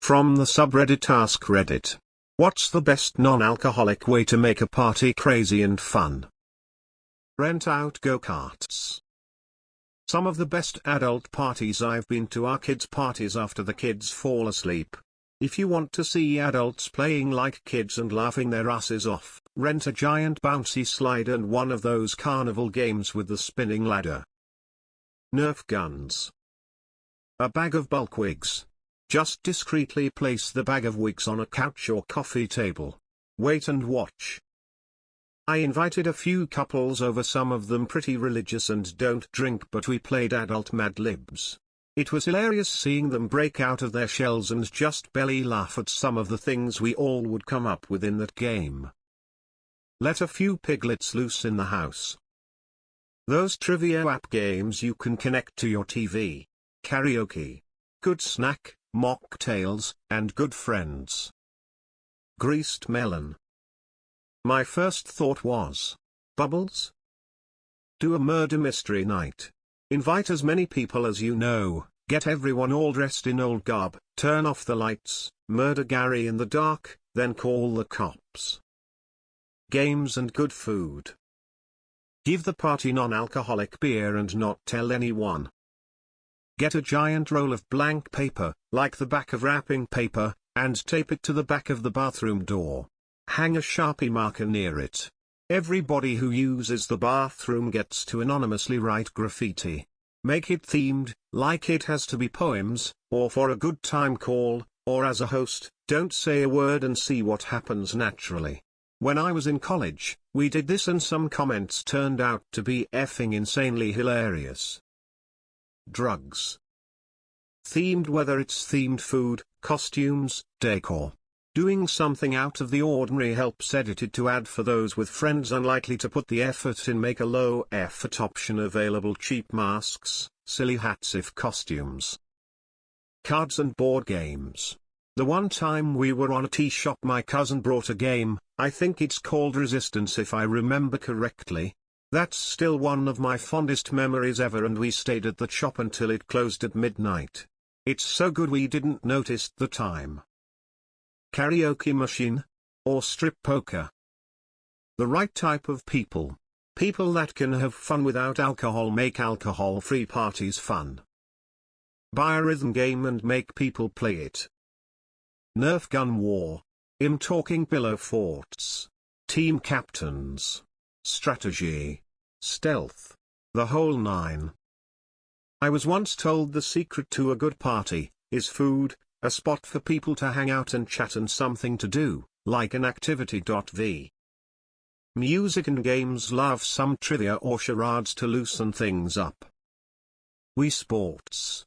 From the subreddit AskReddit. What's the best non-alcoholic way to make a party crazy and fun? Rent out go-karts. Some of the best adult parties I've been to are kids' parties after the kids fall asleep. If you want to see adults playing like kids and laughing their asses off, rent a giant bouncy slide and one of those carnival games with the spinning ladder. Nerf guns. A bag of bulk wigs. Just discreetly place the bag of wigs on a couch or coffee table. Wait and watch. I invited a few couples over, some of them pretty religious and don't drink, but we played adult Mad Libs. It was hilarious seeing them break out of their shells and just belly laugh at some of the things we all would come up with in that game. Let a few piglets loose in the house. Those trivia app games you can connect to your TV. Karaoke. Good snack, mocktails, and good friends. Greased melon. My first thought was, bubbles? Do a murder mystery night. Invite as many people as you know, get everyone all dressed in old garb, turn off the lights, murder Gary in the dark, then call the cops. Games and good food. Give the party non-alcoholic beer and not tell anyone. Get a giant roll of blank paper, like the back of wrapping paper, and tape it to the back of the bathroom door. Hang a Sharpie marker near it. Everybody who uses the bathroom gets to anonymously write graffiti. Make it themed, like it has to be poems, or for a good time call, or as a host, don't say a word and see what happens naturally. When I was in college, we did this and some comments turned out to be effing insanely hilarious. Drugs. Themed, whether it's themed food, costumes, decor. Doing something out of the ordinary helps. Edited to add for those with friends unlikely to put the effort in. Make a low effort option available. Cheap masks, silly hats if costumes. Cards and board games. The one time we were on a tea shop, my cousin brought a game, I think it's called Resistance if I remember correctly. That's still one of my fondest memories ever, and we stayed at the shop until it closed at midnight. It's so good we didn't notice the time. Karaoke machine? Or strip poker? The right type of people. People that can have fun without alcohol make alcohol-free parties fun. Buy a rhythm game and make people play it. Nerf gun war. Talking pillow forts. Team captains. Strategy. Stealth. The whole nine. I was once told the secret to a good party is food, a spot for people to hang out and chat, and something to do, like an activity. V. Music and games. Love some trivia or charades to loosen things up. Wii Sports.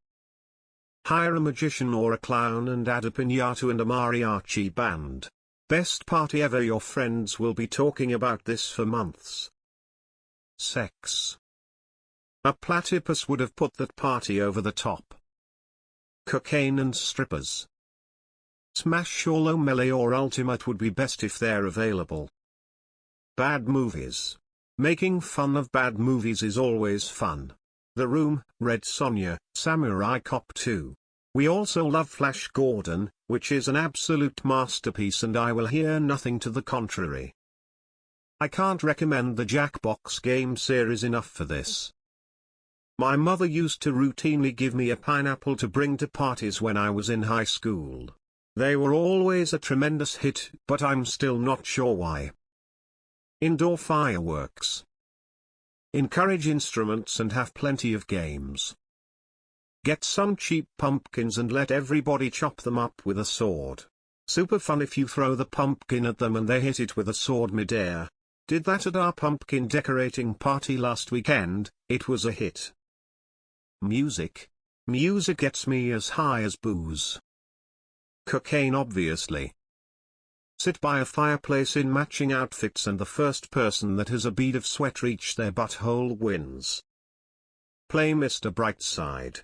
Hire a magician or a clown and add a piñata and a mariachi band. Best party ever. Your friends will be talking about this for months. Sex. A platypus would have put that party over the top. Cocaine and strippers. Smash or low melee or ultimate would be best if they're available. Bad movies. Making fun of bad movies is always fun. The Room, Red Sonja, Samurai Cop 2. We also love Flash Gordon, which is an absolute masterpiece, and I will hear nothing to the contrary. I can't recommend the Jackbox game series enough for this. My mother used to routinely give me a pineapple to bring to parties when I was in high school. They were always a tremendous hit, but I'm still not sure why. Indoor fireworks. Encourage instruments and have plenty of games. Get some cheap pumpkins and let everybody chop them up with a sword. Super fun if you throw the pumpkin at them and they hit it with a sword midair. Did that at our pumpkin decorating party last weekend, it was a hit. Music. Music gets me as high as booze. Cocaine, obviously. Sit by a fireplace in matching outfits and the first person that has a bead of sweat reach their butthole wins. Play Mr. Brightside.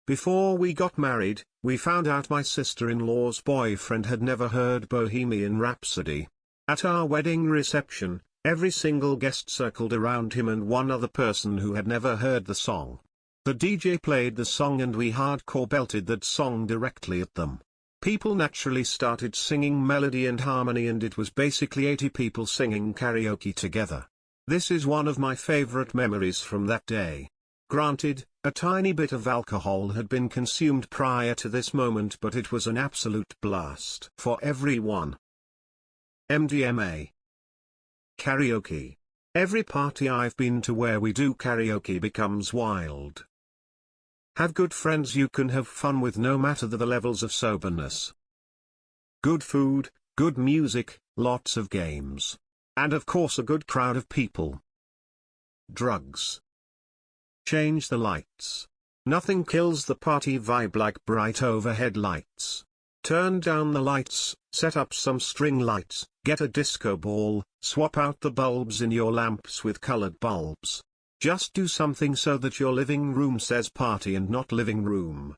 Before we got married, we found out my sister-in-law's boyfriend had never heard Bohemian Rhapsody. At our wedding reception, every single guest circled around him and one other person who had never heard the song. The DJ played the song and we hardcore belted that song directly at them. People naturally started singing melody and harmony, and it was basically 80 people singing karaoke together. This is one of my favorite memories from that day. Granted, a tiny bit of alcohol had been consumed prior to this moment, but it was an absolute blast for everyone. MDMA. Karaoke. Every party I've been to where we do karaoke becomes wild. Have good friends you can have fun with no matter the levels of soberness. Good food, good music, lots of games. And of course a good crowd of people. Drugs. Change the lights. Nothing kills the party vibe like bright overhead lights. Turn down the lights, set up some string lights, get a disco ball, swap out the bulbs in your lamps with colored bulbs. Just do something so that your living room says party and not living room.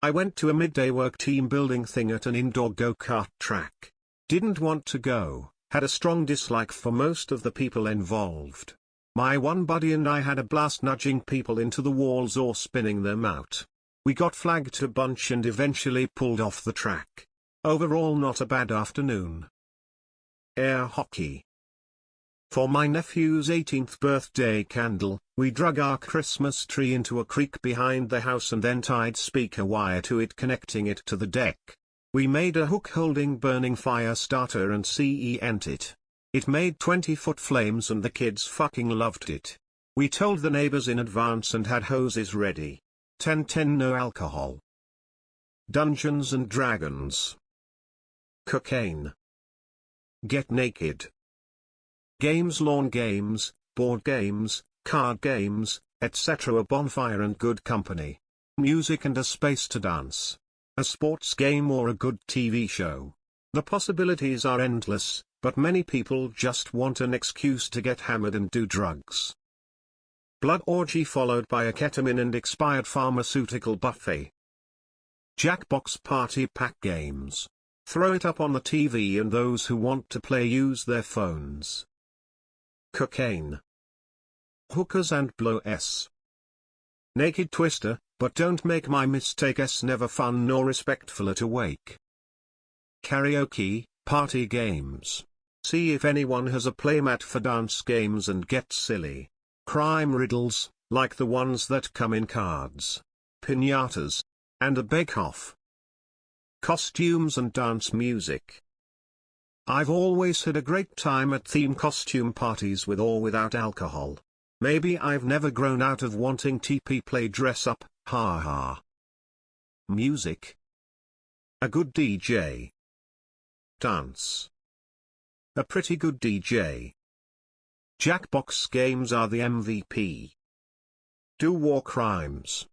I went to a midday work team building thing at an indoor go-kart track. Didn't want to go, had a strong dislike for most of the people involved. My one buddy and I had a blast nudging people into the walls or spinning them out. We got flagged a bunch and eventually pulled off the track. Overall not a bad afternoon. Air hockey. For my nephew's 18th birthday candle, we drug our Christmas tree into a creek behind the house and then tied speaker wire to it, connecting it to the deck. We made a hook-holding burning fire starter and CENT it. It made 20-foot flames and the kids fucking loved it. We told the neighbors in advance and had hoses ready. 10-10 no alcohol. Dungeons and Dragons. Cocaine. Get naked. Games, lawn games, board games, card games, etc. A bonfire and good company. Music and a space to dance. A sports game or a good TV show. The possibilities are endless, but many people just want an excuse to get hammered and do drugs. Blood orgy followed by a ketamine and expired pharmaceutical buffet. Jackbox party pack games. Throw it up on the TV and those who want to play use their phones. Cocaine. Hookers and blow s. Naked twister, but don't make my mistake s never fun nor respectful at a wake. Karaoke, party games. See if anyone has a playmat for dance games and get silly. Crime riddles, like the ones that come in cards. Piñatas. And a bake-off. Costumes and dance music. I've always had a great time at theme costume parties with or without alcohol. Maybe I've never grown out of wanting TP play dress up, ha ha. Music. A good DJ. Dance. A pretty good DJ. Jackbox games are the MVP. Do war crimes.